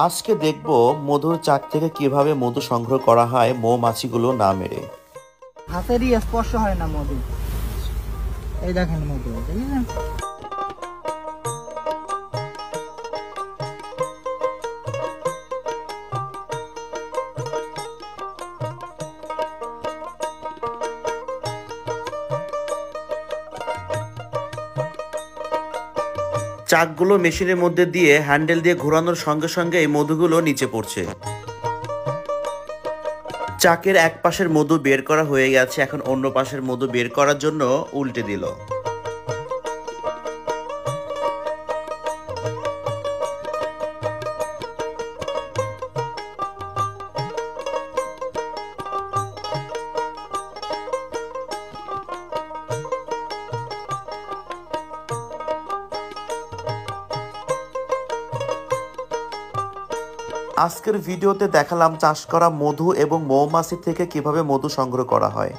আজকে দেখব মধুর চাক থেকে কিভাবে মধু সংগ্রহ করা হয় মৌমাছিগুলো না মেরে। হাতেরই স্পর্শ হয় না মধু। এই দেখেন মধু, দেখেছেন? চাকগুলো মেশিনের মধ্যে দিয়ে হ্যান্ডেল দিয়ে ঘোরানোর সঙ্গে সঙ্গে এই মধুগুলো নিচে পড়ছে। চাকের এক পাশের মধু বের করা হয়ে গেছে, এখন অন্য পাশের মধু বের করার জন্য উল্টে দিল। আজকের ভিডিওতে দেখালাম চাষ করা মধু এবং মৌমাছি থেকে কিভাবে মধু সংগ্রহ করা হয়।